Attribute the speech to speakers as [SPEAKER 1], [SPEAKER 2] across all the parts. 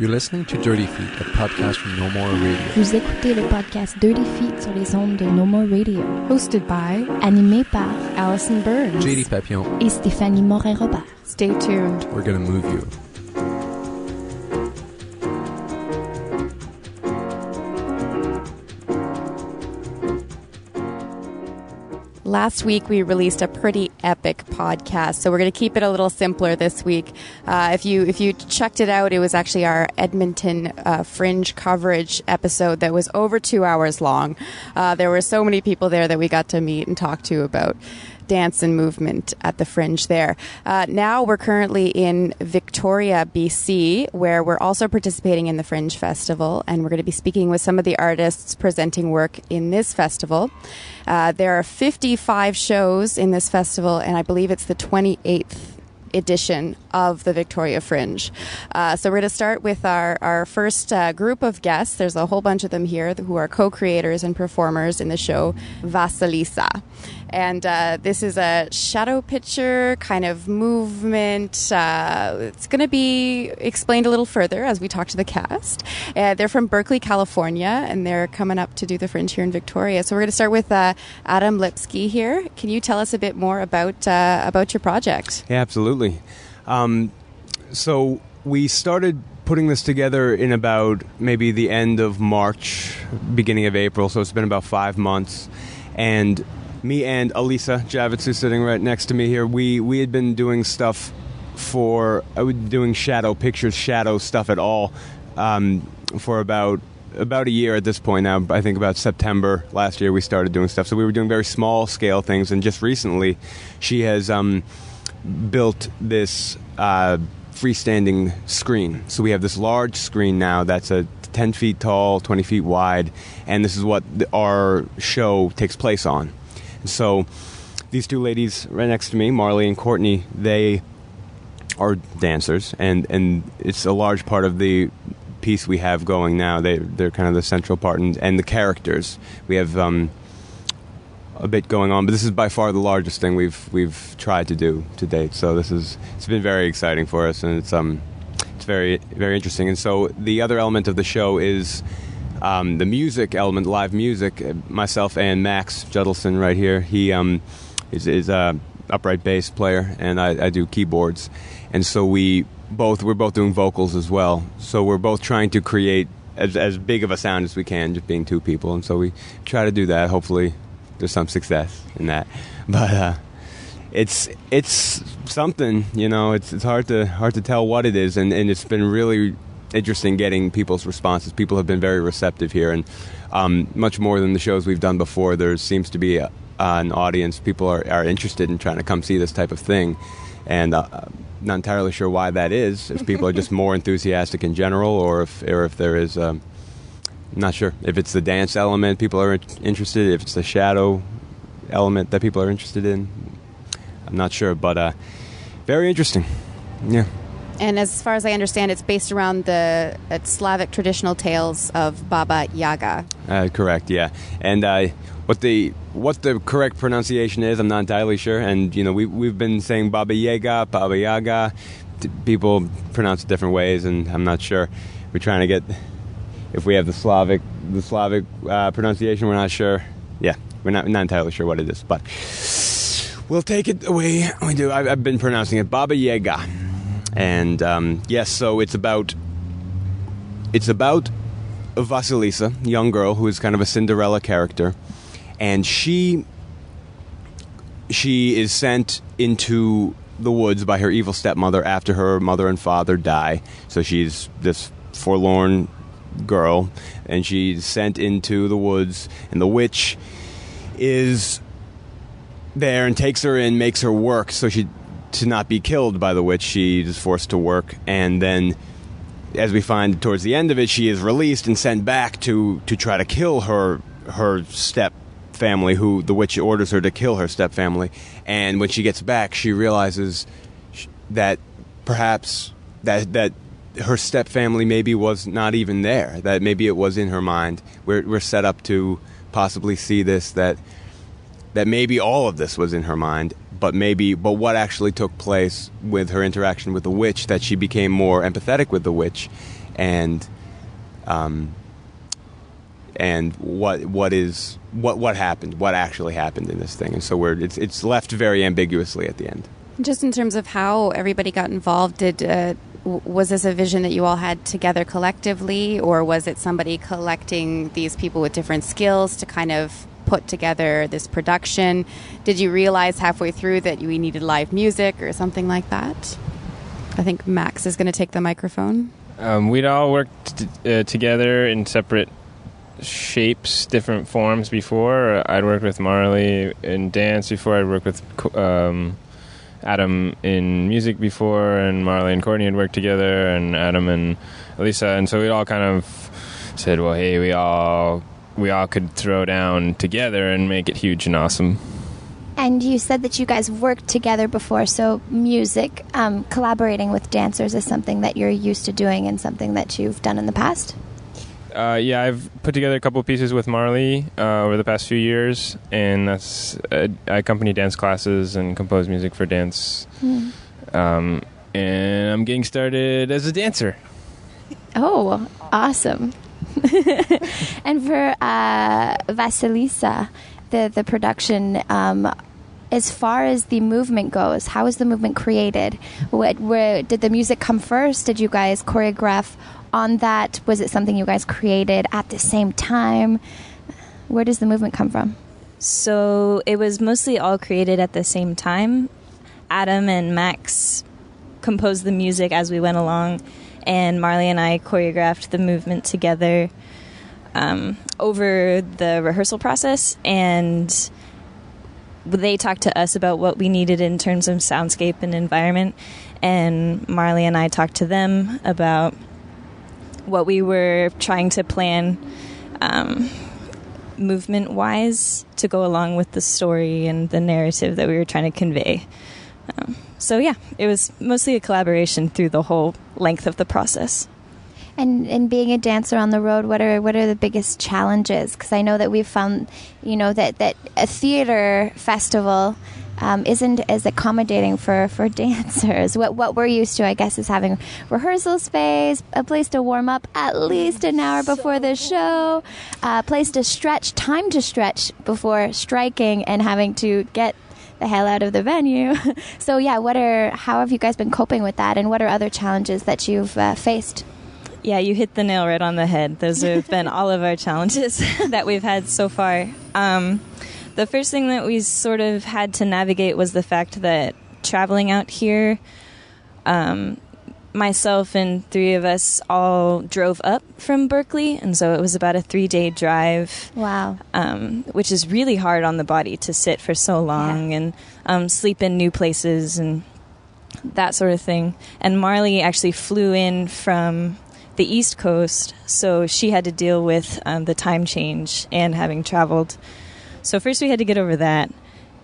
[SPEAKER 1] You're listening to Dirty Feet, a podcast from No More Radio.
[SPEAKER 2] Vous écoutez le podcast Dirty Feet sur les ondes de No More Radio.
[SPEAKER 3] Hosted by,
[SPEAKER 2] animé par
[SPEAKER 3] Allison Burns,
[SPEAKER 1] JD Papillon,
[SPEAKER 2] et Stéphanie Morin-Robert.
[SPEAKER 3] Stay tuned.
[SPEAKER 1] We're gonna move you.
[SPEAKER 3] Last week, we released a pretty epic podcast, so we're going to keep it a little simpler this week. If you checked it out, it was actually our Edmonton Fringe coverage episode that was over 2 hours long. There were so many people there that we got to meet and talk to about dance and movement at the Fringe there. Now we're currently in Victoria, BC, where we're also participating in the Fringe Festival, and we're going to be speaking with some of the artists presenting work in this festival. There are 55 shows in this festival, and I believe it's the 28th edition of the Victoria Fringe. So we're going to start with our first group of guests. There's a whole bunch of them here who are co-creators and performers in the show Vasilisa. And this is a shadow picture kind of movement. It's going to be explained a little further as we talk to the cast. They're from Berkeley, California, and they're coming up to do the Fringe here in Victoria. So we're going to start with Adam Lipsky here. Can you tell us a bit more about your project?
[SPEAKER 4] Yeah, absolutely. So we started putting this together in about maybe the end of March, beginning of April. So it's been about 5 months. And me and Alisa Javits, who's sitting right next to me here, we had been doing stuff doing shadow pictures, shadow stuff at all, for about a year at this point now. I think about September last year we started doing stuff. So we were doing very small scale things, and just recently she has built this freestanding screen. So we have this large screen now that's 10 feet tall, 20 feet wide, and this is what our show takes place on. So these two ladies right next to me, Marley and Courtney, they are dancers, and it's a large part of the piece we have going now. They're kind of the central part, and the characters. We have a bit going on, but this is by far the largest thing we've tried to do to date. So it's been very exciting for us, and it's very, very interesting. And so the other element of the show is the music element, live music. Myself and Max Judelson right here, he is a upright bass player, and I do keyboards. And so we're both doing vocals as well. So we're both trying to create as big of a sound as we can, just being two people. And so we try to do that. Hopefully there's some success in that. But it's something, it's hard to tell what it is, and it's been really interesting getting people's responses. People have been very receptive here, and much more than the shows we've done before. There seems to be an audience. People are interested in trying to come see this type of thing, and not entirely sure why that is. If people are just more enthusiastic in general, or if there is, I'm not sure if it's the dance element people are interested. If it's the shadow element that people are interested in, I'm not sure. But very interesting, yeah.
[SPEAKER 3] And as far as I understand, it's based around the Slavic traditional tales of Baba Yaga.
[SPEAKER 4] Correct, yeah. And what the correct pronunciation is, I'm not entirely sure. And we've been saying Baba Yaga. People pronounce it different ways, and I'm not sure. We're trying to get if we have the Slavic pronunciation. We're not sure. Yeah, we're not entirely sure what it is, but we'll take it the way we do. I've been pronouncing it Baba Yaga. And yes, so it's about a Vasilisa, young girl who is kind of a Cinderella character, and she is sent into the woods by her evil stepmother after her mother and father die. So she's this forlorn girl, and she's sent into the woods, and the witch is there and takes her in, makes her work, so to not be killed by the witch, she is forced to work, and then, as we find towards the end of it, she is released and sent back to try to kill her step family, who the witch orders her to kill her step family. And when she gets back, she realizes that perhaps that her step family maybe was not even there, that maybe it was in her mind. We're set up to possibly see this, that maybe all of this was in her mind, but what actually took place with her interaction with the witch, that she became more empathetic with the witch, and what happened, what actually happened in this thing. And so it's left very ambiguously at the end.
[SPEAKER 3] Just in terms of how everybody got involved, was this a vision that you all had together collectively, or was it somebody collecting these people with different skills to kind of put together this production? Did you realize halfway through that we needed live music or something like that? I think Max is going to take the microphone.
[SPEAKER 5] We'd all worked together in separate shapes, different forms before. I'd worked with Marley in dance before. I'd worked with Adam in music before, and Marley and Courtney had worked together, and Adam and Elisa, and so we all kind of said, well, hey, we all could throw down together and make it huge and awesome.
[SPEAKER 2] And you said that you guys worked together before, so music, collaborating with dancers is something that you're used to doing and something that you've done in the past?
[SPEAKER 5] Yeah, I've put together a couple pieces with Marley over the past few years, and I accompany dance classes and compose music for dance. And I'm getting started as a dancer.
[SPEAKER 2] Oh, awesome. And for Vasilisa, the production, as far as the movement goes, how is the movement created? Did the music come first? Did you guys choreograph on that? Was it something you guys created at the same time? Where does the movement come from?
[SPEAKER 6] So it was mostly all created at the same time. Adam and Max composed the music as we went along, and Marley and I choreographed the movement together over the rehearsal process, and they talked to us about what we needed in terms of soundscape and environment, and Marley and I talked to them about what we were trying to plan movement-wise to go along with the story and the narrative that we were trying to convey. So yeah, it was mostly a collaboration through the whole length of the process.
[SPEAKER 2] And being a dancer on the road, what are the biggest challenges? Because I know that we've found, that a theater festival isn't as accommodating for dancers. What we're used to, I guess, is having rehearsal space, a place to warm up at least an hour before the show, a place to stretch, time to stretch before striking and having to get the hell out of the venue. So yeah, how have you guys been coping with that, and what are other challenges that you've faced?
[SPEAKER 6] Yeah, you hit the nail right on the head. Those have been all of our challenges that we've had so far. The first thing that we sort of had to navigate was the fact that traveling out here, myself and three of us all drove up from Berkeley, and so it was about a 3-day drive.
[SPEAKER 2] Wow.
[SPEAKER 6] Which is really hard on the body to sit for so long and sleep in new places and that sort of thing. And Marley actually flew in from the East Coast, so she had to deal with the time change and having traveled. So first we had to get over that,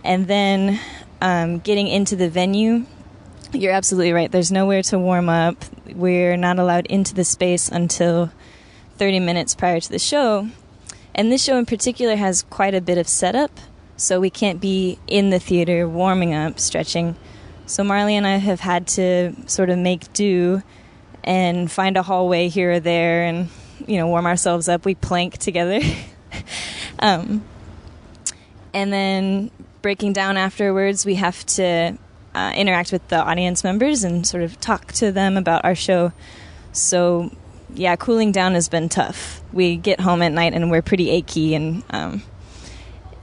[SPEAKER 6] and then getting into the venue. You're absolutely right. There's nowhere to warm up. We're not allowed into the space until 30 minutes prior to the show. And this show in particular has quite a bit of setup, so we can't be in the theater warming up, stretching. So Marley and I have had to sort of make do and find a hallway here or there and, warm ourselves up. We plank together. And then breaking down afterwards, we have to interact with the audience members and sort of talk to them about our show. So, yeah, cooling down has been tough. We get home at night and we're pretty achy, and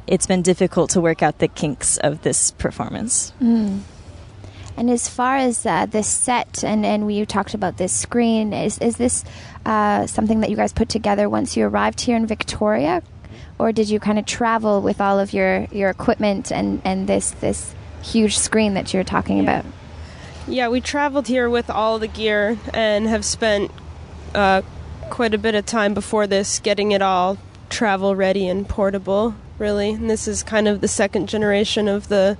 [SPEAKER 6] it's been difficult to work out the kinks of this performance.
[SPEAKER 2] And as far as this set, and we talked about this screen, is this something that you guys put together once you arrived here in Victoria? Or did you kind of travel with all of your equipment and this huge screen that you're talking about?
[SPEAKER 7] Yeah, we traveled here with all the gear and have spent quite a bit of time before this getting it all travel ready and portable, really. And this is kind of the second generation of the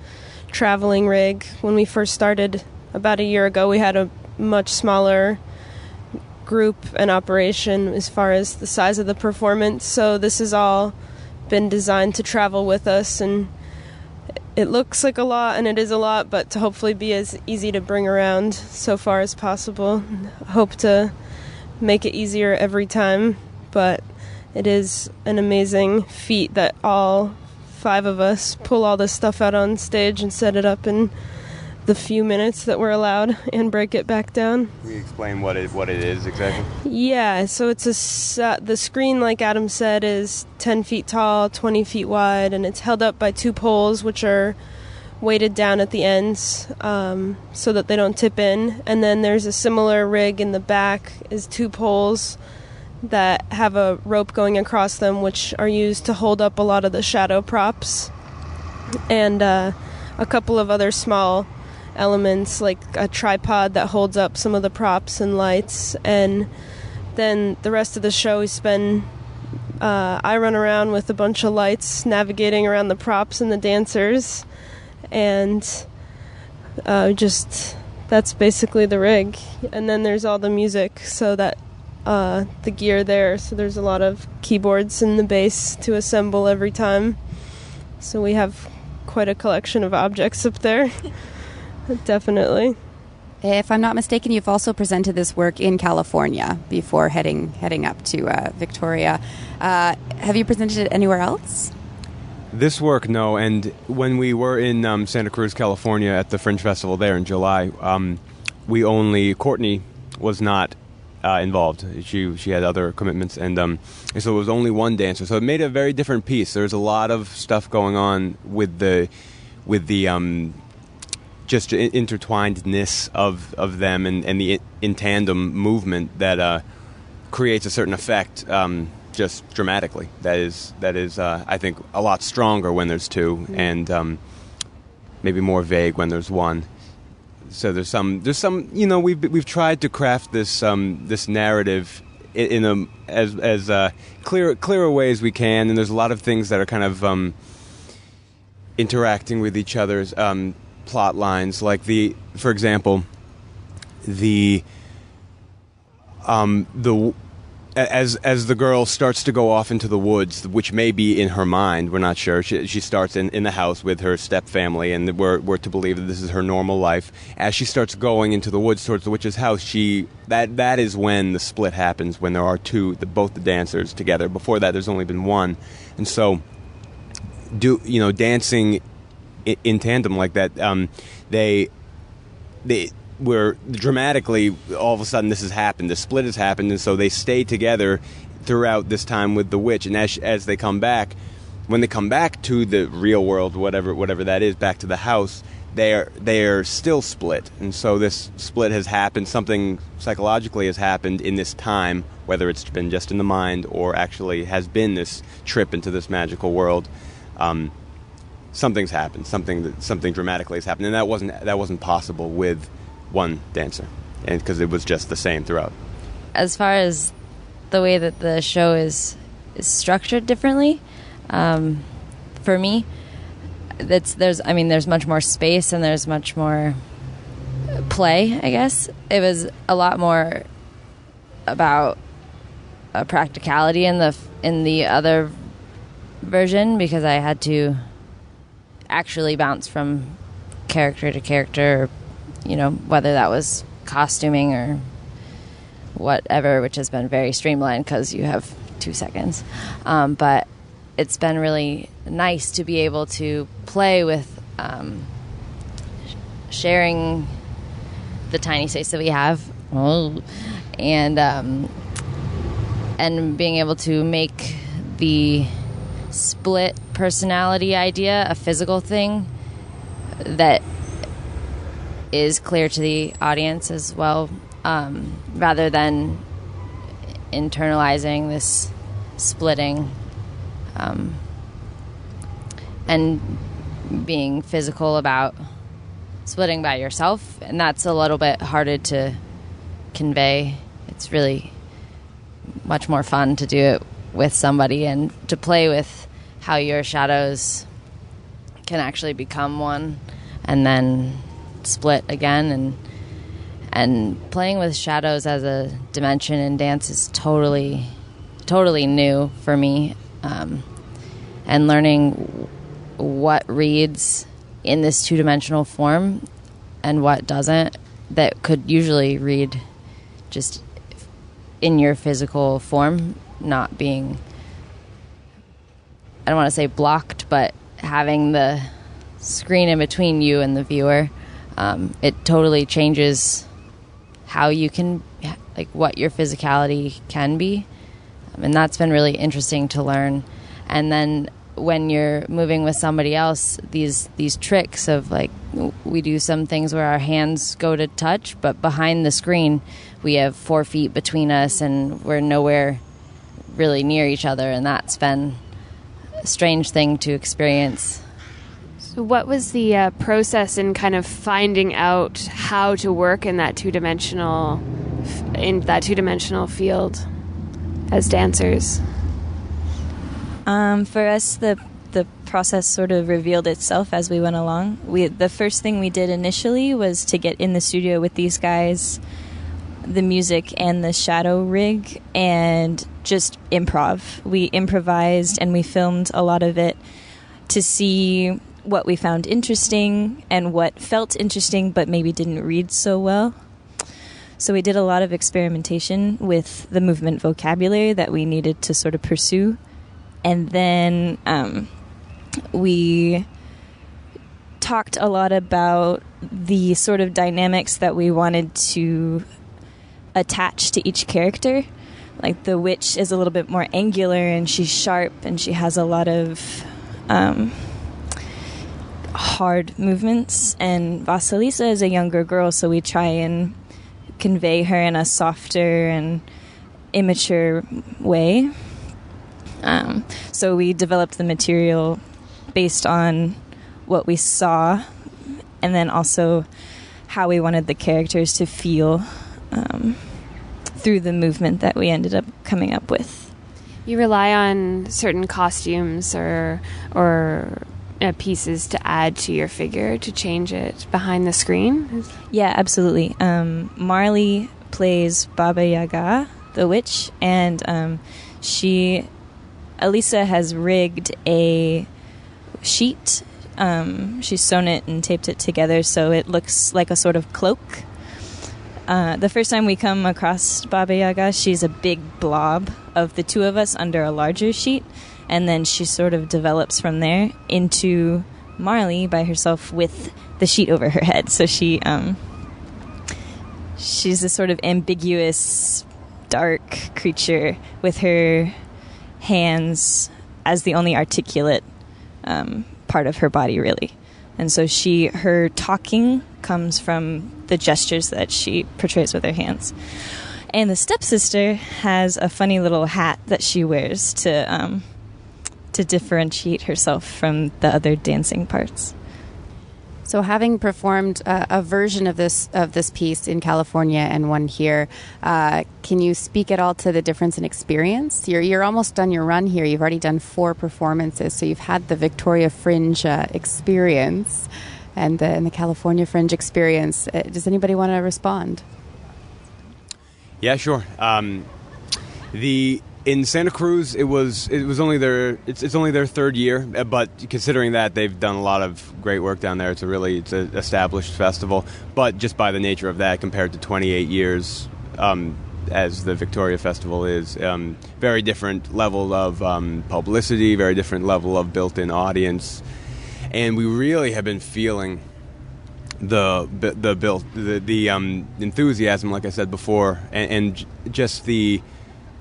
[SPEAKER 7] traveling rig. When we first started about a year ago, we had a much smaller group and operation as far as the size of the performance. So this has all been designed to travel with us, and it looks like a lot, and it is a lot, but to hopefully be as easy to bring around so far as possible. Hope to make it easier every time, but it is an amazing feat that all 5 of us pull all this stuff out on stage and set it up in the few minutes that we're allowed and break it back down.
[SPEAKER 4] Can you explain what it is exactly?
[SPEAKER 7] Yeah, so it's the screen, like Adam said, is 10 feet tall, 20 feet wide, and it's held up by 2 poles, which are weighted down at the ends so that they don't tip in. And then there's a similar rig in the back, is 2 poles that have a rope going across them, which are used to hold up a lot of the shadow props. And a couple of other small elements, like a tripod that holds up some of the props and lights. And then the rest of the show I run around with a bunch of lights navigating around the props and the dancers, and that's basically the rig. And then there's all the music, so that the gear there, so there's a lot of keyboards and the bass to assemble every time, so we have quite a collection of objects up there. Definitely.
[SPEAKER 3] If I'm not mistaken, you've also presented this work in California before heading up to Victoria. Have you presented it anywhere else?
[SPEAKER 4] This work, no. And when we were in Santa Cruz, California at the Fringe Festival there in July, Courtney was not involved. She had other commitments, and so it was only one dancer. So it made a very different piece. There's a lot of stuff going on with the just intertwinedness of them and the in tandem movement that creates a certain effect just dramatically. That is I think a lot stronger when there's 2 and maybe more vague when there's 1. So there's some we've tried to craft this narrative in as clearer way as we can, and there's a lot of things that are kind of interacting with each other's plot lines, like for example, as the girl starts to go off into the woods, which may be in her mind, we're not sure. She starts in the house with her step family, and we're to believe that this is her normal life. As she starts going into the woods towards the witch's house, that is when the split happens, when there are both the dancers together. Before that, there's only been 1, and so dancing in tandem like that, they were dramatically, all of a sudden this has happened, the split has happened, and so they stay together throughout this time with the witch. And as they come back, when they come back to the real world, whatever that is, back to the house, they are still split. And so this split has happened, something psychologically has happened in this time, whether it's been just in the mind or actually has been this trip into this magical world. Something's happened. Something dramatically has happened, and that wasn't possible with 1 dancer, and because it was just the same throughout.
[SPEAKER 8] As far as the way that the show is structured differently, for me, there's much more space and there's much more play. I guess it was a lot more about a practicality in the other version, because I had to actually bounce from character to character, whether that was costuming or whatever, which has been very streamlined because you have 2 seconds. But it's been really nice to be able to play with sharing the tiny space that we have, and being able to make the split personality idea a physical thing that is clear to the audience as well, rather than internalizing this splitting, and being physical about splitting by yourself. And that's a little bit harder to convey. It's really much more fun to do it with somebody and to play with how your shadows can actually become one and then split again. And playing with shadows as a dimension in dance is totally new for me, and learning what reads in this two-dimensional form and what doesn't, that could usually read just in your physical form, not being, I don't want to say blocked, but having the screen in between you and the viewer. It totally changes how you can, like, what your physicality can be. And that's been really interesting to learn. And then when you're moving with somebody else, these tricks of, like, we do some things where our hands go to touch, but behind the screen we have 4 feet between us and we're nowhere really near each other, and that's been a strange thing to experience.
[SPEAKER 9] So what was the process in kind of finding out how to work in that two-dimensional field as dancers?
[SPEAKER 6] For us, the process sort of revealed itself as we went along. The first thing we did initially was to get in the studio with these guys, the music and the shadow rig, and just improv. We improvised and we filmed a lot of it to see what we found interesting and what felt interesting but maybe didn't read so well. So we did a lot of experimentation with the movement vocabulary that we needed to sort of pursue. And then we talked a lot about the sort of dynamics that we wanted to attach to each character. Like the witch is a little bit more angular and she's sharp and she has a lot of hard movements. And Vasilisa is a younger girl, so we try and convey her in a softer and immature way. So we developed the material based on what we saw and then also how we wanted the characters to feel through the movement that we ended up coming up with.
[SPEAKER 9] You rely on certain costumes or pieces to add to your figure to change it behind the screen?
[SPEAKER 6] Yeah, absolutely. Marley plays Baba Yaga, the witch, and Elisa has rigged a sheet. She's sewn it and taped it together so it looks like a sort of cloak. The first time we come across Baba Yaga, she's a big blob of the two of us under a larger sheet, and then she sort of develops from there into Marley by herself with the sheet over her head. So she's this sort of ambiguous, dark creature with her hands as the only articulate part of her body, really. And so her talking comes from the gestures that she portrays with her hands. And the stepsister has a funny little hat that she wears to differentiate herself from the other dancing parts.
[SPEAKER 3] So having performed a version of this piece in California and one here, can you speak at all to the difference in experience? You're almost done your run here. You've already done 4 performances, so you've had the Victoria Fringe experience and the California Fringe experience. Does anybody want to respond?
[SPEAKER 4] Yeah, sure. In Santa Cruz, it was only it's only their 3rd year, but considering that they've done a lot of great work down there, it's an established festival. But just by the nature of that, compared to 28 years, as the Victoria Festival is, very different level of publicity, very different level of built-in audience, and we really have been feeling the enthusiasm, like I said before, and just the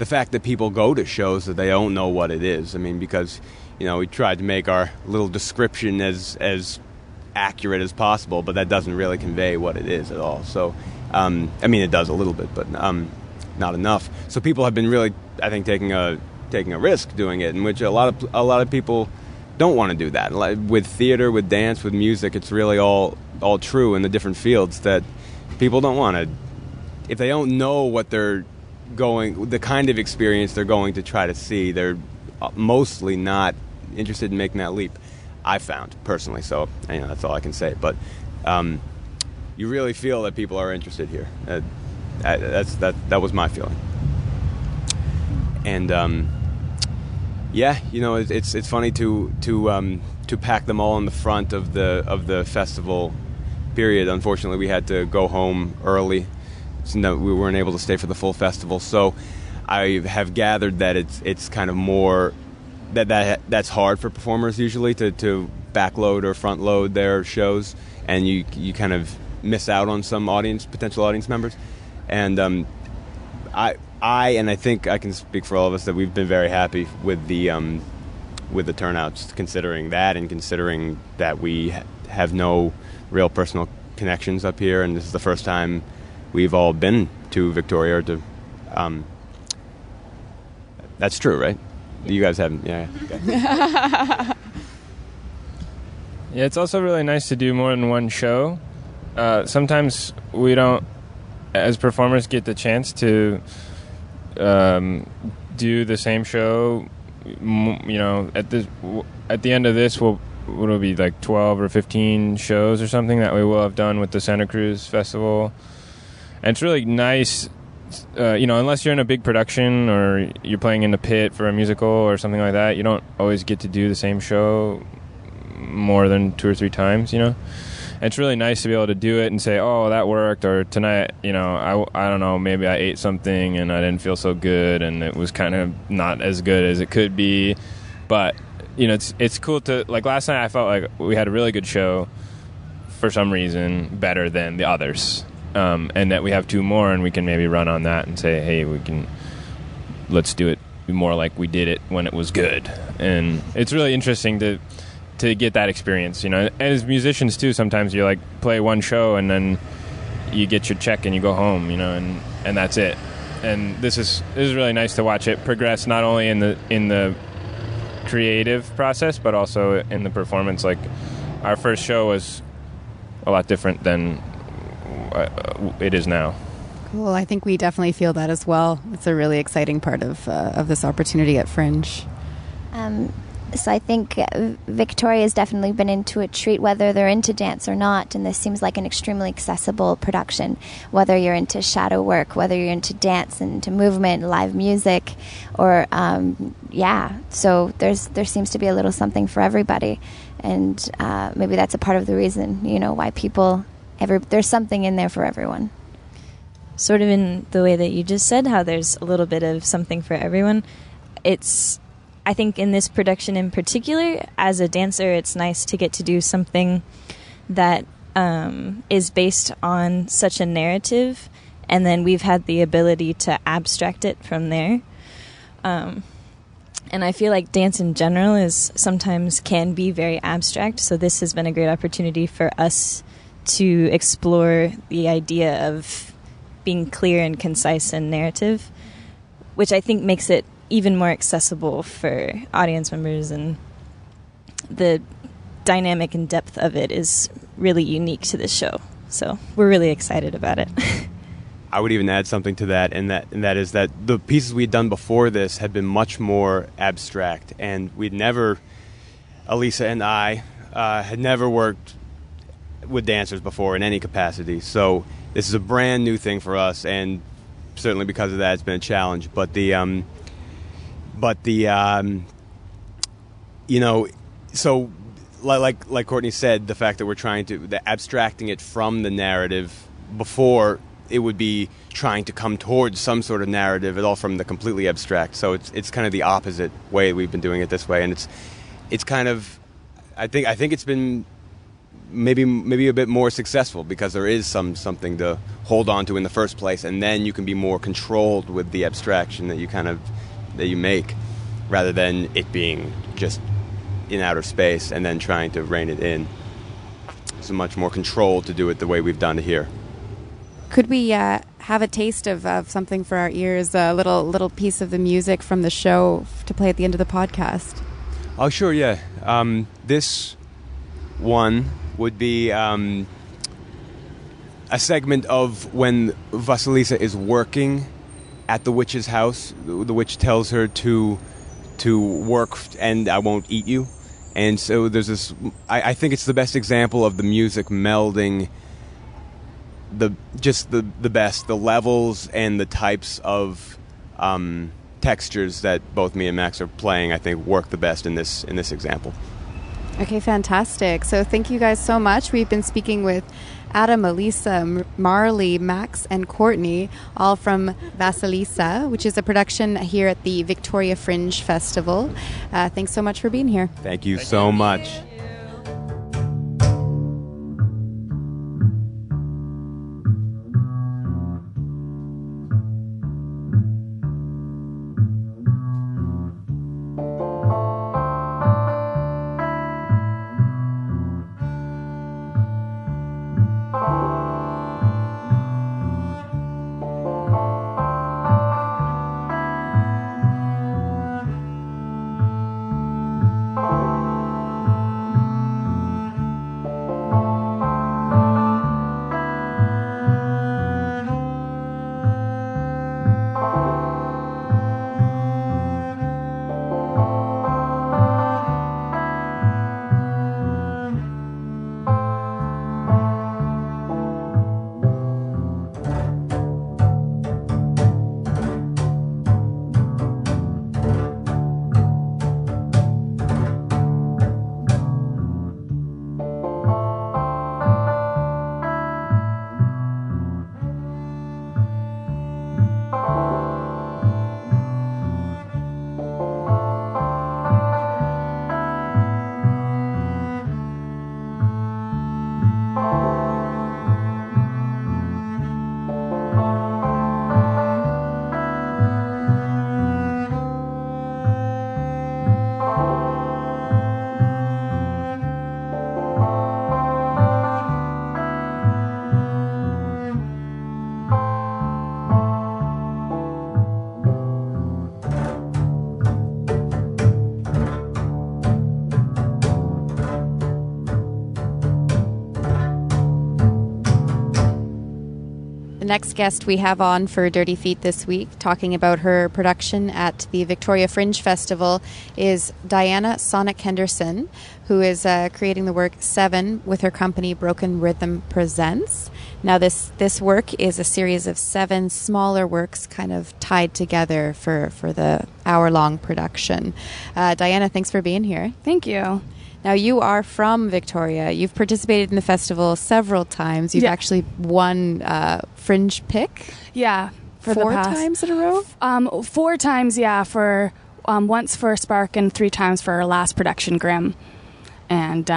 [SPEAKER 4] fact that people go to shows that they don't know what it is. I mean, because, we tried to make our little description as accurate as possible, but that doesn't really convey what it is at all. So, it does a little bit, but not enough. So people have been really, I think, taking a risk doing it, in which a lot of people don't want to do that. Like with theater, with dance, with music, it's really all true in the different fields that people don't want to. If they don't know what the kind of experience they're going to try to see, they're mostly not interested in making that leap, I found, personally. So, that's all I can say. But you really feel that people are interested here. That was my feeling. And Yeah, it's funny to pack them all in the front of the festival period. Unfortunately, we had to go home early, so no, we weren't able to stay for the full festival. So I have gathered that it's kind of more that's hard for performers usually to backload or front load their shows, and you kind of miss out on some potential audience members. And I think I can speak for all of us that we've been very happy with the turnouts, considering that and considering that we have no real personal connections up here, and this is the first time we've all been to Victoria. Or to, that's true, right? You guys haven't, yeah. Okay.
[SPEAKER 5] Yeah, it's also really nice to do more than one show. Sometimes we don't, as performers, get the chance to do the same show. At the end of this, it'll be like 12 or 15 shows or something that we will have done with the Santa Cruz Festival. And it's really nice, unless you're in a big production or you're playing in the pit for a musical or something like that, you don't always get to do the same show more than 2 or 3 times, And it's really nice to be able to do it and say, oh, that worked, or tonight, I don't know, maybe I ate something and I didn't feel so good and it was kind of not as good as it could be. But, it's cool to, like last night I felt like we had a really good show for some reason, better than the others. And that we have 2 more and we can maybe run on that and say, hey, let's do it more like we did it when it was good. And it's really interesting to get that experience, And as musicians too, sometimes you play one show and then you get your check and you go home, and that's it. And this is really nice to watch it progress, not only in the creative process but also in the performance. Like our first show was a lot different than it is now.
[SPEAKER 3] Cool. I think we definitely feel that as well. It's a really exciting part of this opportunity at Fringe.
[SPEAKER 2] So I think Victoria has definitely been into a treat, whether they're into dance or not, and this seems like an extremely accessible production, whether you're into shadow work, whether you're into dance and into movement, live music, or, so there seems to be a little something for everybody, and maybe that's a part of the reason, why there's something in there for everyone.
[SPEAKER 6] Sort of in the way that you just said, how there's a little bit of something for everyone. I think in this production in particular, as a dancer, it's nice to get to do something that is based on such a narrative, and then we've had the ability to abstract it from there. And I feel like dance in general sometimes can be very abstract, so this has been a great opportunity for us to explore the idea of being clear and concise and narrative, which I think makes it even more accessible for audience members, and the dynamic and depth of it is really unique to this show. So we're really excited about it.
[SPEAKER 4] I would even add something to that, and that is that the pieces we'd done before this had been much more abstract, and Elisa and I had never worked with dancers before in any capacity. So this is a brand new thing for us, and certainly because of that, it's been a challenge. So like Courtney said, the fact that we're abstracting it from the narrative, before it would be trying to come towards some sort of narrative, it all from the completely abstract. So it's kind of the opposite way we've been doing it this way, and it's kind of, I think it's been maybe a bit more successful because there is something to hold on to in the first place, and then you can be more controlled with the abstraction that you make, rather than it being just in outer space and then trying to rein it in. So much more control to do it the way we've done it here.
[SPEAKER 3] Could we have a taste of something for our ears, a little piece of the music from the show to play at the end of the podcast?
[SPEAKER 4] Oh, sure, yeah. This one would be a segment of when Vasilisa is working at the witch's house. The witch tells her to work and I won't eat you. And so there's this, I think it's the best example of the music melding the best, the levels and the types of textures that both me and Max are playing, I think, work the best in this example.
[SPEAKER 3] Okay, fantastic. So thank you guys so much. We've been speaking with Adam, Elisa, Marley, Max, and Courtney, all from Vasilisa, which is a production here at the Victoria Fringe Festival. Thanks so much for being here.
[SPEAKER 4] Thank you so much.
[SPEAKER 3] The next guest we have on for Dirty Feet this week, talking about her production at the Victoria Fringe Festival, is Diana Sonic Henderson, who is creating the work 7 with her company Broken Rhythm Presents. Now this work is a series of 7 smaller works kind of tied together for the hour-long production. Diana, thanks for being here.
[SPEAKER 10] Thank you.
[SPEAKER 3] Now, you are from Victoria. You've participated in the festival several times. You've actually won Fringe Pick.
[SPEAKER 10] Yeah, for
[SPEAKER 3] 4
[SPEAKER 10] the past
[SPEAKER 3] times in a row?
[SPEAKER 10] 4 times, yeah, for once for Spark and 3 times for our last production, Grimm. And,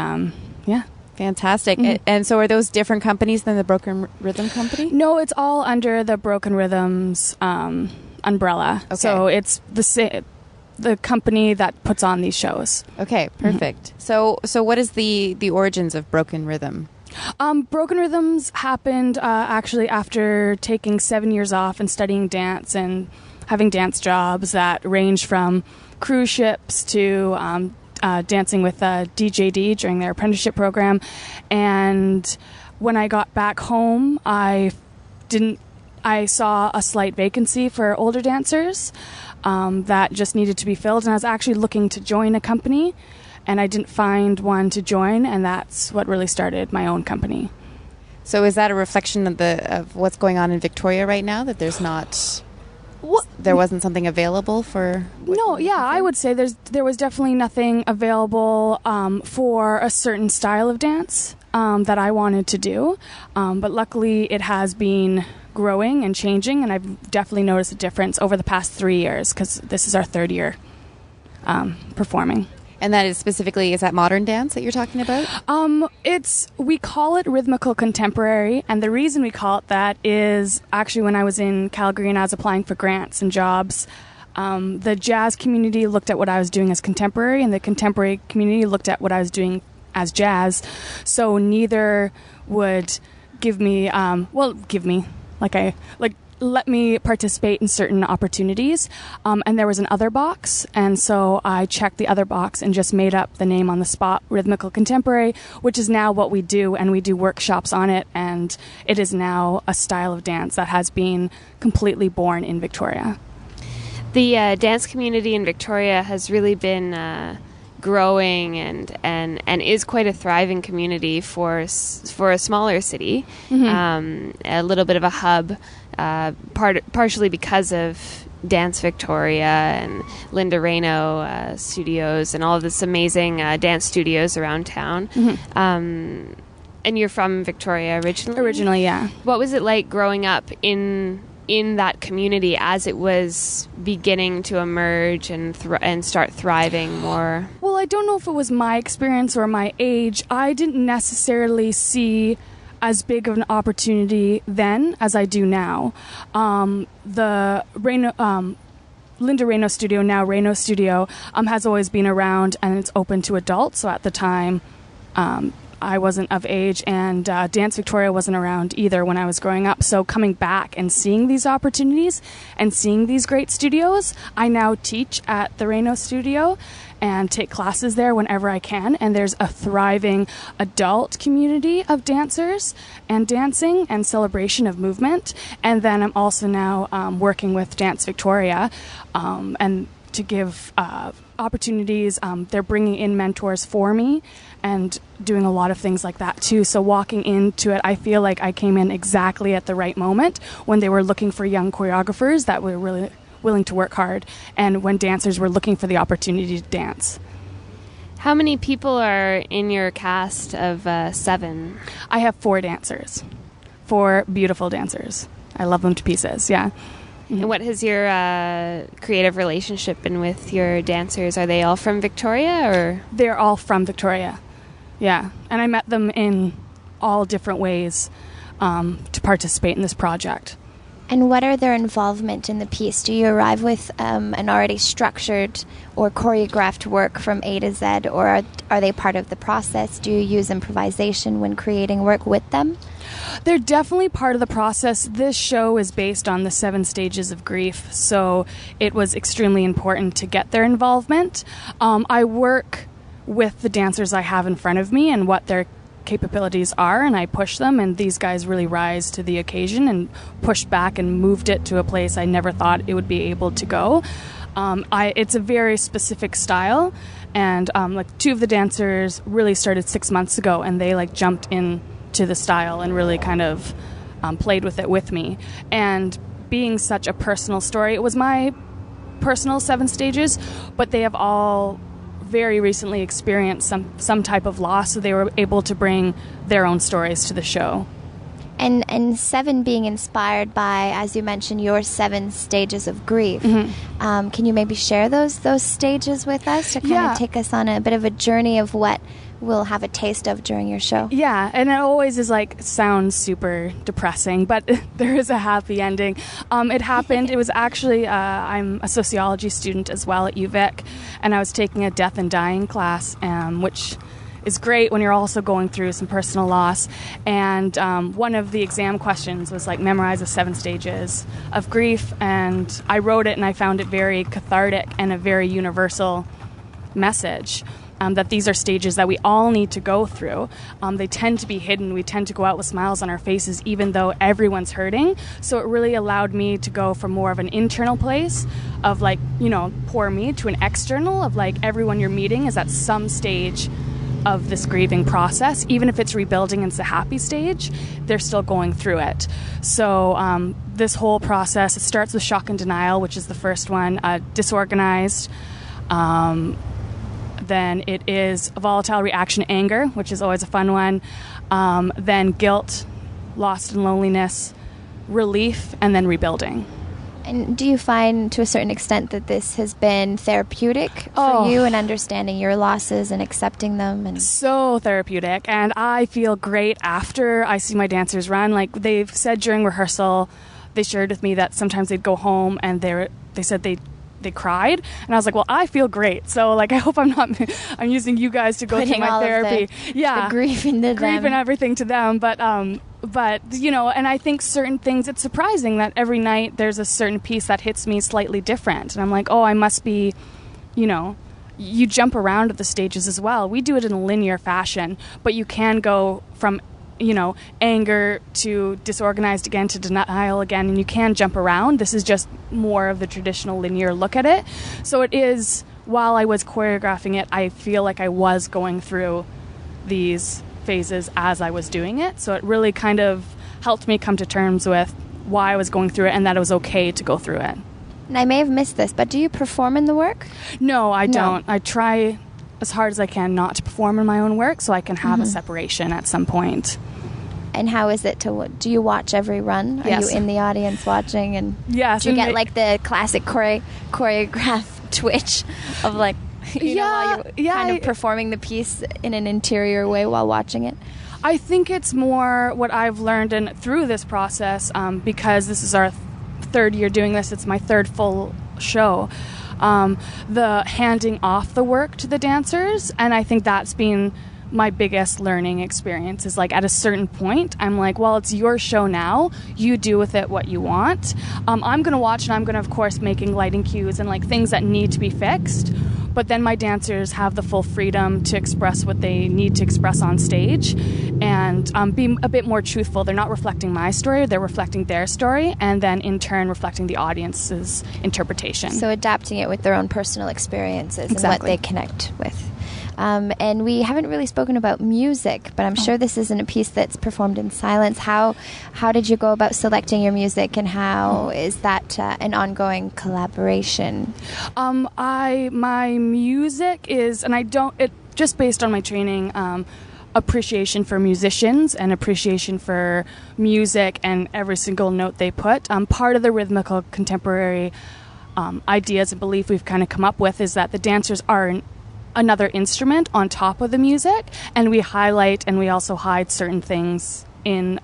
[SPEAKER 10] yeah.
[SPEAKER 3] Fantastic. Mm-hmm. And so are those different companies than the Broken Rhythm Company?
[SPEAKER 10] No, it's all under the Broken Rhythms umbrella. Okay. So it's the company that puts on these shows.
[SPEAKER 3] Okay, perfect. Mm-hmm. So what is the origins of Broken Rhythm?
[SPEAKER 10] Broken Rhythms happened actually after taking 7 years off and studying dance and having dance jobs that range from cruise ships to dancing with DJD during their apprenticeship program. And when I got back home, I saw a slight vacancy for older dancers that just needed to be filled, and I was actually looking to join a company, and I didn't find one to join, and that's what really started my own company.
[SPEAKER 3] So is that a reflection of what's going on in Victoria right now, that there's not... There wasn't something available for...
[SPEAKER 10] No, yeah, I would say there was definitely nothing available for a certain style of dance that I wanted to do, but luckily it has been growing and changing, and I've definitely noticed a difference over the past 3 years, because this is our 3rd year performing.
[SPEAKER 3] And that is specifically, is that modern dance that you're talking about?
[SPEAKER 10] We call it rhythmical contemporary, and the reason we call it that is actually when I was in Calgary and I was applying for grants and jobs, the jazz community looked at what I was doing as contemporary, and the contemporary community looked at what I was doing as jazz. So neither would let me participate in certain opportunities, and there was an other box, and so I checked the other box and just made up the name on the spot, Rhythmical Contemporary, which is now what we do, and we do workshops on it, and it is now a style of dance that has been completely born in Victoria.
[SPEAKER 9] The dance community in Victoria has really been growing and is quite a thriving community for a smaller city, a little bit of a hub, partially because of Dance Victoria and Linda Reno studios and all of this amazing dance studios around town. And you're from Victoria originally?
[SPEAKER 10] Originally, yeah.
[SPEAKER 9] What was it like growing up in that community as it was beginning to emerge and start thriving more?
[SPEAKER 10] Well, I don't know if it was my experience or my age. I didn't necessarily see as big of an opportunity then as I do now. The Linda Reno studio, now Reno Studio, has always been around, and it's open to adults. So at the time, I wasn't of age, and Dance Victoria wasn't around either when I was growing up. So coming back and seeing these opportunities and seeing these great studios, I now teach at the Reno Studio and take classes there whenever I can. And there's a thriving adult community of dancers and dancing and celebration of movement. And then I'm also now working with Dance Victoria and to give opportunities. They're bringing in mentors for me and doing a lot of things like that too. So walking into it, I feel like I came in exactly at the right moment when they were looking for young choreographers that were really willing to work hard, and when dancers were looking for the opportunity to dance.
[SPEAKER 9] How many people are in your cast of 7?
[SPEAKER 10] I have 4 dancers. 4 beautiful dancers. I love them to pieces, yeah.
[SPEAKER 9] And what has your creative relationship been with your dancers? Are they all from Victoria, or?
[SPEAKER 10] They're all from Victoria, yeah. And I met them in all different ways to participate in this project.
[SPEAKER 2] And what are their involvement in the piece? Do you arrive with an already structured or choreographed work from A to Z, or are they part of the process? Do you use improvisation when creating work with them?
[SPEAKER 10] They're definitely part of the process. This show is based on the 7 stages of grief, so it was extremely important to get their involvement. I work with the dancers I have in front of me and what their capabilities are, and I push them, and these guys really rise to the occasion and pushed back and moved it to a place I never thought it would be able to go. It's a very specific style, and 2 of the dancers really started 6 months ago, and they jumped in to the style and really kind of played with it with me. And being such a personal story, it was my personal 7 stages, but they have all very recently experienced some type of loss, so they were able to bring their own stories to the show.
[SPEAKER 2] And 7 being inspired by, as you mentioned, your 7 stages of grief. Can you maybe share those stages with us to kind of take us on a bit of a journey of what we'll have a taste of during your show?
[SPEAKER 10] Yeah, and it always is sounds super depressing, but there is a happy ending. It happened, it was actually, I'm a sociology student as well at UVic, and I was taking a death and dying class, which is great when you're also going through some personal loss. And one of the exam questions was memorize the 7 stages of grief, and I wrote it, and I found it very cathartic and a very universal message. That these are stages that we all need to go through. They tend to be hidden. We tend to go out with smiles on our faces even though everyone's hurting. So it really allowed me to go from more of an internal place of poor me to an external of everyone you're meeting is at some stage of this grieving process. Even if it's rebuilding and it's a happy stage, they're still going through it. So this whole process, it starts with shock and denial, which is the first one, disorganized. Then it is a volatile reaction, anger, which is always a fun one. Then guilt, lost and loneliness, relief, and then rebuilding.
[SPEAKER 2] And do you find to a certain extent that this has been therapeutic for you in understanding your losses and accepting them? And
[SPEAKER 10] so therapeutic. And I feel great after I see my dancers run. They've said during rehearsal, they shared with me that sometimes they'd go home and they said they cried, and I was like, well, I feel great, so I hope I'm using you guys to go through my therapy.
[SPEAKER 2] The grief into
[SPEAKER 10] grief
[SPEAKER 2] them.
[SPEAKER 10] And everything to them, but and I think certain things, it's surprising that every night there's a certain piece that hits me slightly different, and I'm like, I must be, you jump around at the stages as well. We do it in a linear fashion, but you can go from anger to disorganized again to denial again, and you can jump around. This is just more of the traditional linear look at it. So it is while I was choreographing it, I feel like I was going through these phases as I was doing it. So it really kind of helped me come to terms with why I was going through it and that it was okay to go through it.
[SPEAKER 2] And I may have missed this, but do you perform in the work?
[SPEAKER 10] No, I don't. I try as hard as I can not to perform in my own work so I can have a separation at some point.
[SPEAKER 2] And how is it do you watch every run? Are
[SPEAKER 10] Yes.
[SPEAKER 2] you in the audience watching? And
[SPEAKER 10] Yes.
[SPEAKER 2] do you
[SPEAKER 10] and
[SPEAKER 2] get like the classic choreographed twitch of like, while you're kind of performing the piece in an interior way while watching it?
[SPEAKER 10] I think it's more what I've learned and through this process, because this is our third year doing this, it's my third full show, the handing off the work to the dancers, and I think that's been my biggest learning experience is like at a certain point I'm like, well, it's your show now, you do with it what you want. I'm gonna watch and I'm gonna of course making lighting cues and like things that need to be fixed, but then my dancers have the full freedom to express what they need to express on stage and be a bit more truthful. They're not reflecting my story, they're reflecting their story, and then in turn reflecting the audience's interpretation.
[SPEAKER 2] So adapting it with their own personal experiences
[SPEAKER 10] Exactly.
[SPEAKER 2] and what they connect with. And we haven't really spoken about music, but I'm sure this isn't a piece that's performed in silence. How did you go about selecting your music, and how is that an ongoing collaboration?
[SPEAKER 10] My music is, and just based on my training, appreciation for musicians and appreciation for music and every single note they put. Part of the rhythmical contemporary ideas and belief we've kind of come up with is that the dancers are another instrument on top of the music, and we highlight and we also hide certain things in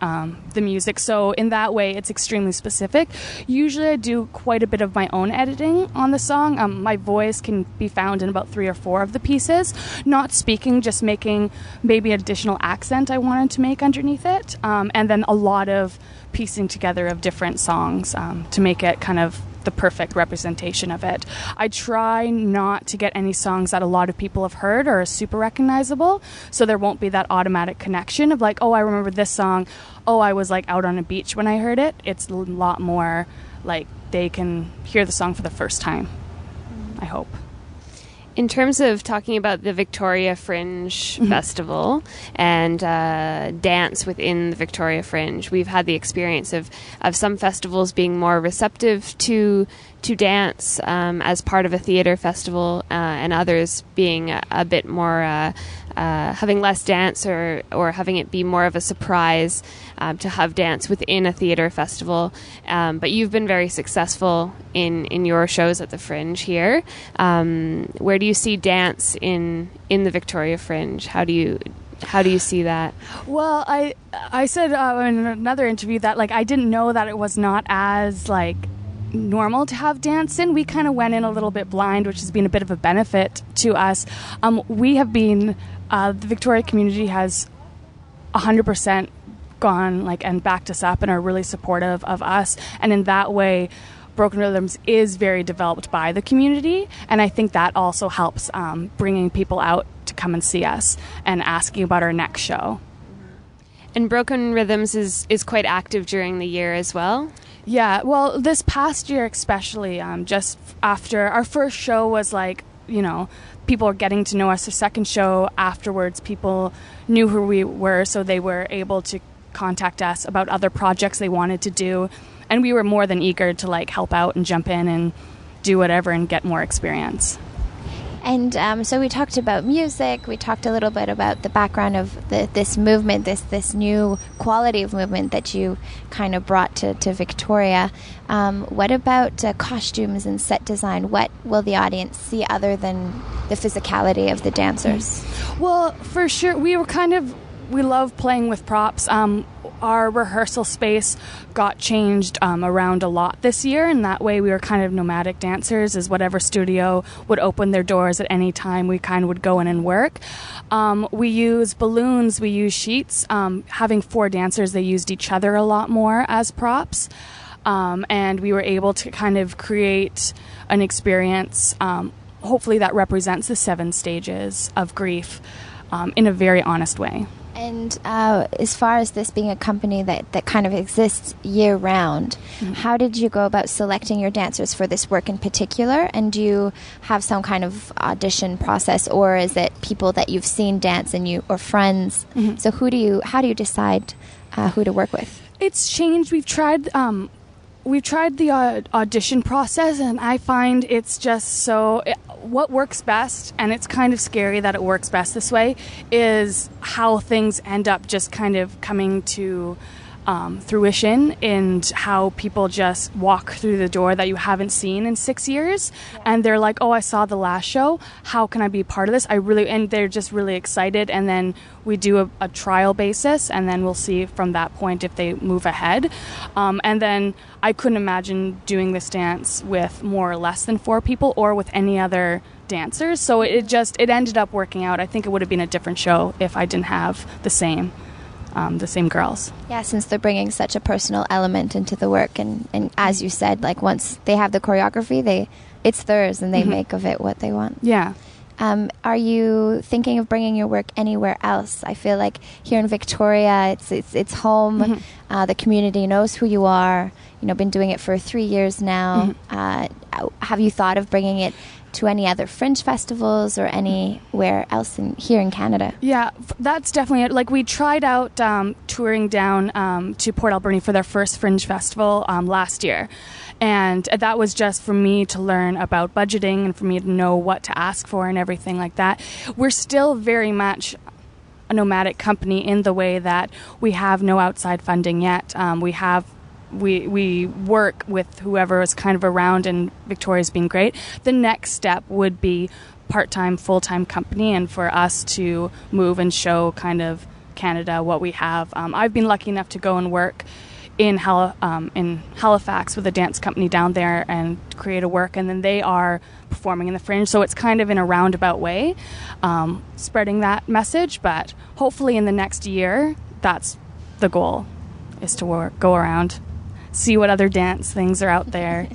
[SPEAKER 10] the music. So in that way, it's extremely specific. Usually I do quite a bit of my own editing on the song. My voice can be found in about 3 or 4 of the pieces. Not speaking, just making maybe an additional accent I wanted to make underneath it. And then a lot of piecing together of different songs to make it kind of the perfect representation of it. I try not to get any songs that a lot of people have heard or are super recognizable, so there won't be that automatic connection of like, oh, I remember this song, oh, I was like out on a beach when I heard it. It's a lot more like they can hear the song for the first time, I hope.
[SPEAKER 9] In terms of talking about the Victoria Fringe Festival and dance within the Victoria Fringe, we've had the experience of some festivals being more receptive to dance as part of a theatre festival, and others being a bit more having less dance or having it be more of a surprise to have dance within a theatre festival. But you've been very successful in your shows at the Fringe here. Where do you see dance in the Victoria Fringe? How do you see that?
[SPEAKER 10] Well, I said in another interview that like I didn't know that it was not as like normal to have dance in. We kind of went in a little bit blind, which has been a bit of a benefit to us. We have been the Victoria community has 100% gone like and backed us up and are really supportive of us, and in that way Broken Rhythms is very developed by the community, and I think that also helps bringing people out to come and see us and asking about our next show.
[SPEAKER 9] And Broken Rhythms is quite active during the year as well?
[SPEAKER 10] Yeah, well, this past year especially, just after our first show was like, people are getting to know us. The second show afterwards, people knew who we were, so they were able to contact us about other projects they wanted to do, and we were more than eager to like help out and jump in and do whatever and get more experience.
[SPEAKER 2] And so we talked about music. We talked a little bit about the background of this movement, this new quality of movement that you kind of brought to Victoria. What about costumes and set design? What will the audience see other than the physicality of the dancers?
[SPEAKER 10] Well, for sure, we love playing with props. Our rehearsal space got changed around a lot this year, and that way we were kind of nomadic dancers, as whatever studio would open their doors at any time, we kind of would go in and work. We use balloons, we use sheets. Having 4 dancers, they used each other a lot more as props, and we were able to kind of create an experience, hopefully that represents the 7 stages of grief in a very honest way.
[SPEAKER 2] And as far as this being a company that kind of exists year-round, how did you go about selecting your dancers for this work in particular? And do you have some kind of audition process, or is it people that you've seen dance and or friends? So how do you decide who to work with?
[SPEAKER 10] It's changed. We've tried the audition process, and I find it's just what works best, and it's kind of scary that it works best this way, is how things end up just kind of coming to fruition, and how people just walk through the door that you haven't seen in 6 years, and they're like, oh, I saw the last show, how can I be part of this? And they're just really excited, and then we do a trial basis, and then we'll see from that point if they move ahead. And then I couldn't imagine doing this dance with more or less than 4 people, or with any other dancers, so it ended up working out. I think it would have been a different show if I didn't have the same girls.
[SPEAKER 2] Yeah, since they're bringing such a personal element into the work, and as you said, like once they have the choreography, it's theirs, and they make of it what they want.
[SPEAKER 10] Yeah.
[SPEAKER 2] Are you thinking of bringing your work anywhere else? I feel like here in Victoria, it's home. The community knows who you are. Been doing it for 3 years now. Have you thought of bringing it to any other fringe festivals or anywhere else here in Canada?
[SPEAKER 10] Yeah, that's definitely it. Like, we tried out touring down to Port Alberni for their first fringe festival last year. And that was just for me to learn about budgeting and for me to know what to ask for and everything like that. We're still very much a nomadic company in the way that we have no outside funding yet. We work with whoever is kind of around, and Victoria's been great. The next step would be part-time, full-time company, and for us to move and show kind of Canada what we have. I've been lucky enough to go and work in Halifax with a dance company down there and create a work, and then they are performing in the fringe, so it's kind of in a roundabout way spreading that message. But hopefully in the next year, that's the goal, is to go around, see what other dance things are out there.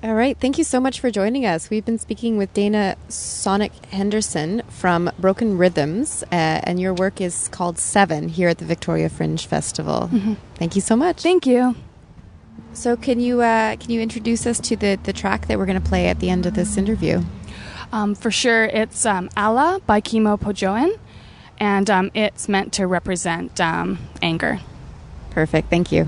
[SPEAKER 3] All right. Thank you so much for joining us. We've been speaking with Dana Sonic Henderson from Broken Rhythms, and your work is called 7 here at the Victoria Fringe Festival. Thank you so much.
[SPEAKER 10] Thank you.
[SPEAKER 3] So can you introduce us to the track that we're going to play at the end of this interview?
[SPEAKER 10] For sure. It's Allah by Kimo Pojoen, and it's meant to represent anger.
[SPEAKER 3] Perfect. Thank you.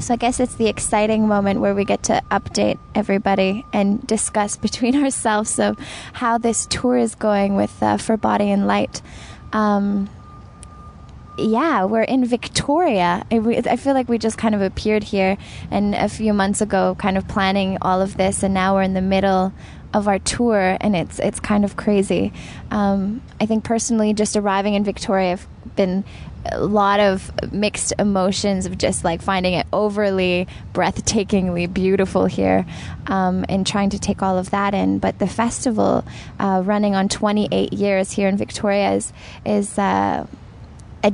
[SPEAKER 2] So I guess it's the exciting moment where we get to update everybody and discuss between ourselves of how this tour is going with For Body and Light. We're in Victoria. I feel like we just kind of appeared here and a few months ago kind of planning all of this, and now we're in the middle of our tour, and it's kind of crazy. I think personally, just arriving in Victoria, I've been a lot of mixed emotions of just like finding it overly breathtakingly beautiful here, and trying to take all of that in. But the festival, running on 28 years here in Victoria, is a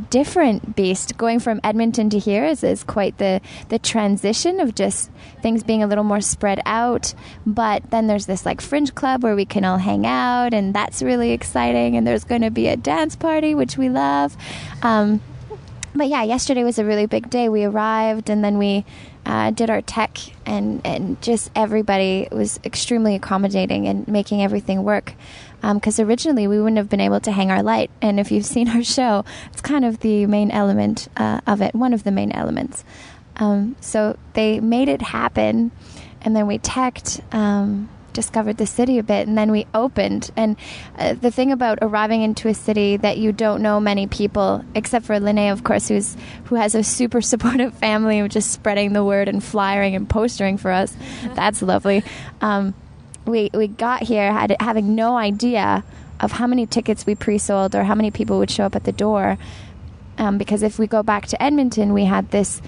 [SPEAKER 2] different beast. Going from Edmonton to here is quite the transition of just things being a little more spread out. But then there's this like fringe club where we can all hang out, and that's really exciting. And there's going to be a dance party, which we love. But yeah, yesterday was a really big day. We arrived, and then we did our tech, and just everybody was extremely accommodating and making everything work. Because originally we wouldn't have been able to hang our light. And if you've seen our show, it's kind of the main element of it, one of the main elements. So they made it happen, and then we teched, discovered the city a bit, and then we opened. And the thing about arriving into a city that you don't know many people, except for Linnea, of course, who has a super supportive family of just spreading the word and flyering and postering for us. That's lovely. We got here having no idea of how many tickets we pre-sold or how many people would show up at the door. Because if we go back to Edmonton, we had this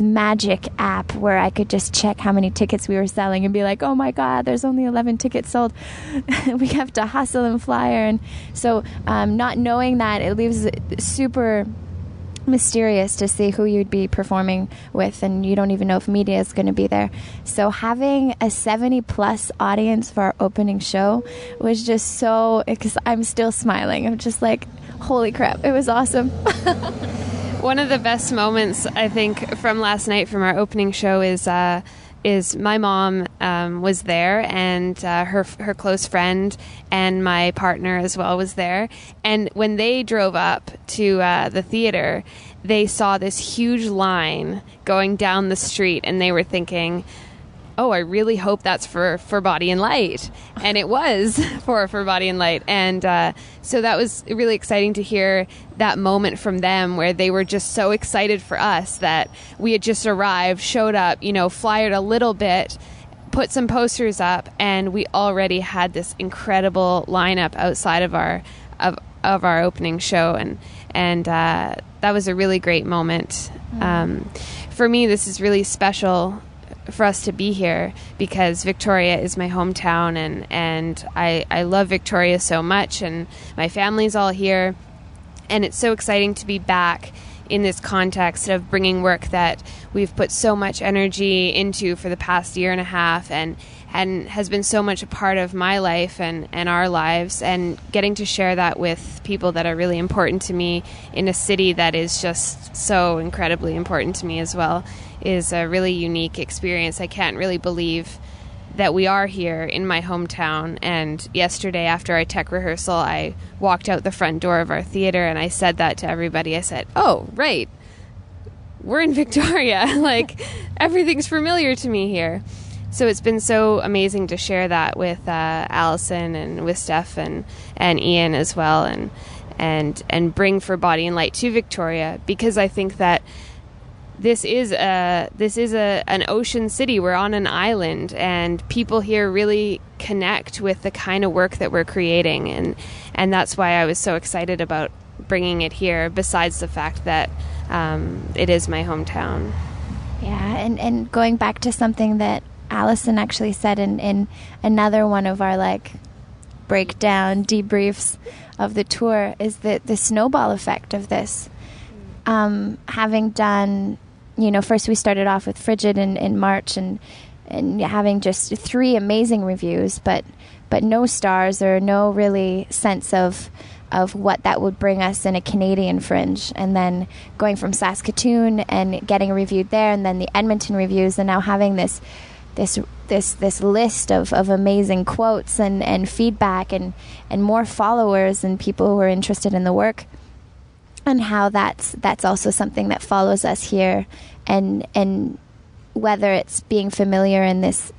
[SPEAKER 2] magic app where I could just check how many tickets we were selling and be like, oh my God, there's only 11 tickets sold. We have to hustle and flyer. And so not knowing that, it leaves it super mysterious to see who you'd be performing with, and you don't even know if media is going to be there. So having a 70+ audience for our opening show was just so, because I'm still smiling. I'm just like, holy crap, it was awesome.
[SPEAKER 9] One of the best moments, I think, from last night from our opening show is my mom was there, and her close friend and my partner as well was there. And when they drove up to the theater, they saw this huge line going down the street, and they were thinking, oh, I really hope that's for Body and Light. And it was for Body and Light. And so that was really exciting to hear that moment from them, where they were just so excited for us that we had just arrived, showed up, flyered a little bit, put some posters up, and we already had this incredible lineup outside of our opening show. And that was a really great moment. For me, this is really special for us to be here, because Victoria is my hometown, and I love Victoria so much, and my family's all here, and it's so exciting to be back in this context of bringing work that we've put so much energy into for the past year and a half, and has been so much a part of my life and our lives, and getting to share that with people that are really important to me in a city that is just so incredibly important to me as well is a really unique experience. I can't really believe that we are here in my hometown. And yesterday after our tech rehearsal, I walked out the front door of our theater and I said that to everybody. I said, oh, right, we're in Victoria. Like, everything's familiar to me here. So it's been so amazing to share that with Allison and with Steph and Ian as well, and bring For Body and Light to Victoria, because I think that this is an ocean city. We're on an island, and people here really connect with the kind of work that we're creating, and that's why I was so excited about bringing it here, besides the fact that it is my hometown.
[SPEAKER 2] Yeah, and going back to something that Allison actually said in another one of our breakdown debriefs of the tour, is that the snowball effect of this. Having done, first we started off with Frigid in March, and having just 3 amazing reviews, but no stars or no really sense of what that would bring us in a Canadian Fringe, and then going from Saskatoon and getting reviewed there, and then the Edmonton reviews, and now having this list of amazing quotes and feedback and more followers and people who are interested in the work, and how that's also something that follows us here, and whether it's being familiar in this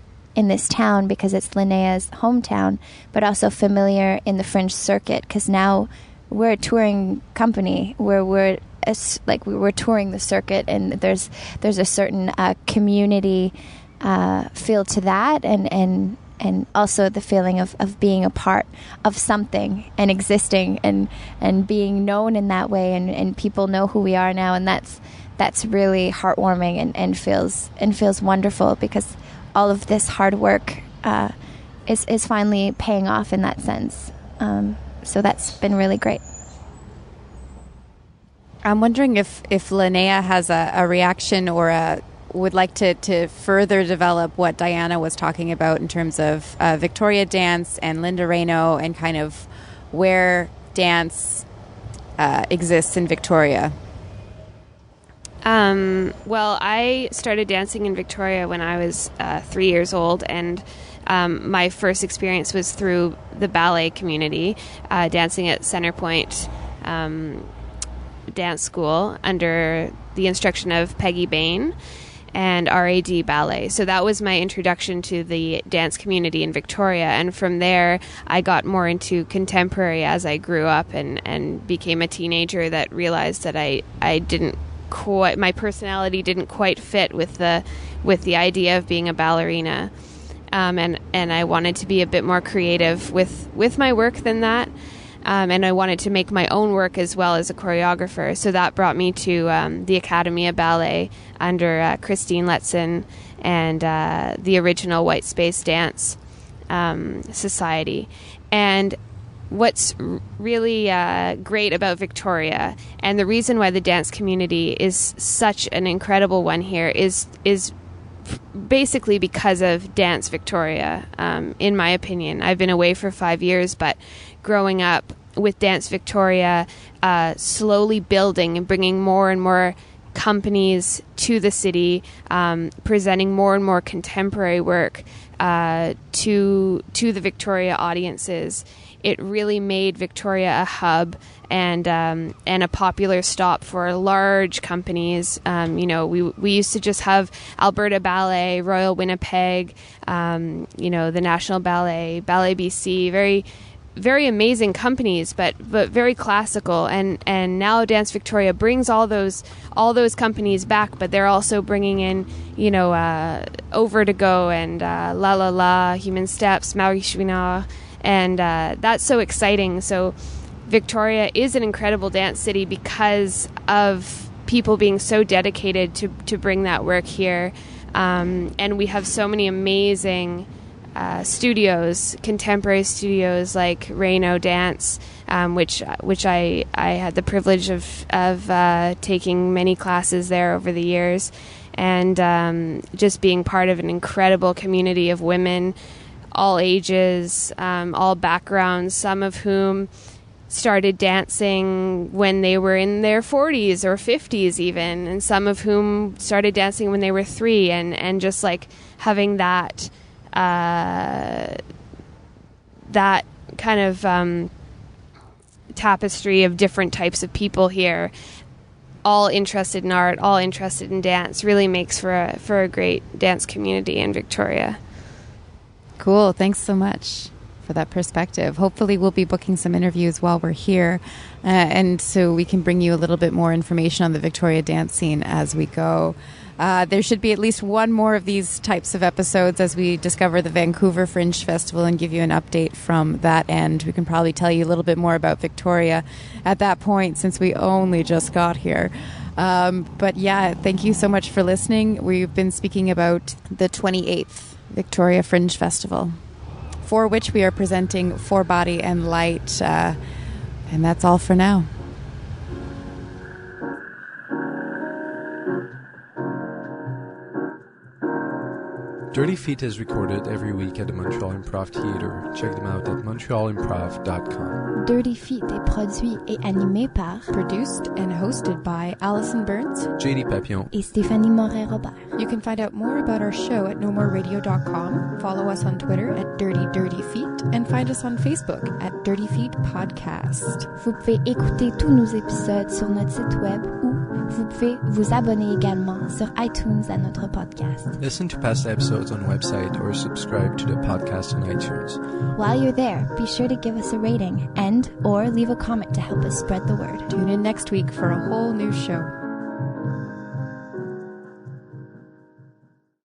[SPEAKER 2] town because it's Linnea's hometown, but also familiar in the Fringe circuit because now we're a touring company where we're touring the circuit, and there's a certain community feel to that, and also the feeling of being a part of something and existing and being known in that way, and people know who we are now, and that's really heartwarming and feels wonderful because all of this hard work is finally paying off in that sense. So that's been really great.
[SPEAKER 3] I'm wondering if Linnea has a reaction or would like to further develop what Diana was talking about in terms of Victoria dance and Linda Reno and kind of where dance exists in Victoria.
[SPEAKER 9] Well, I started dancing in Victoria when I was 3 years old, and my first experience was through the ballet community, dancing at Centrepoint Dance School under the instruction of Peggy Bain and RAD Ballet. So that was my introduction to the dance community in Victoria, and from there I got more into contemporary as I grew up and became a teenager that realized that I didn't quite, my personality didn't quite fit with the idea of being a ballerina, and I wanted to be a bit more creative with my work than that, and I wanted to make my own work as well as a choreographer. So that brought me to the Academy of Ballet under Christine Letson and the original White Space Dance Society. And what's really great about Victoria, and the reason why the dance community is such an incredible one here, is basically because of Dance Victoria, in my opinion. I've been away for 5 years, but growing up with Dance Victoria, slowly building and bringing more and more companies to the city, presenting more and more contemporary work to the Victoria audiences, it really made Victoria a hub and a popular stop for large companies. We used to just have Alberta Ballet, Royal Winnipeg, the National Ballet, Ballet BC, very, very amazing companies, but very classical. And now Dance Victoria brings all those companies back, but they're also bringing in, Over to Go and La La La, Human Steps, Marie Chouinard, and that's so exciting. So Victoria is an incredible dance city because of people being so dedicated to bring that work here. And we have so many amazing studios, contemporary studios like Reno Dance, which I had the privilege of taking many classes there over the years, and just being part of an incredible community of women, all ages, all backgrounds, some of whom started dancing when they were in their 40s or 50s even, and some of whom started dancing when they were 3, and just like having that kind of tapestry of different types of people here, all interested in art, all interested in dance, really makes for a great dance community in Victoria.
[SPEAKER 3] Cool. Thanks so much for that perspective. Hopefully we'll be booking some interviews while we're here, and so we can bring you a little bit more information on the Victoria dance scene as we go. There should be at least one more of these types of episodes as we discover the Vancouver Fringe Festival and give you an update from that end. We can probably tell you a little bit more about Victoria at that point since we only just got here. But yeah, thank you so much for listening. We've been speaking about the 28th Victoria Fringe Festival, for which we are presenting For Body and Light. And that's all for now.
[SPEAKER 1] Dirty Feet is recorded every week at the Montreal Improv Theatre. Check them out at montrealimprov.com.
[SPEAKER 2] Dirty Feet est produit et animé par
[SPEAKER 3] Produced and hosted by Allison Burns,
[SPEAKER 1] JD Papillon,
[SPEAKER 2] et Stéphanie Moret-Robert.
[SPEAKER 3] You can find out more about our show at nomoreradio.com, follow us on Twitter at Dirty Dirty Feet, and find us on Facebook at Dirty Feet Podcast.
[SPEAKER 2] Vous pouvez écouter tous nos épisodes sur notre site web ou vous pouvez vous abonner également sur iTunes à notre podcast.
[SPEAKER 1] Listen to past episodes on the website or subscribe to the podcast on iTunes.
[SPEAKER 2] While you're there, be sure to give us a rating and or leave a comment to help us spread the word.
[SPEAKER 3] Tune in next week for a whole new show.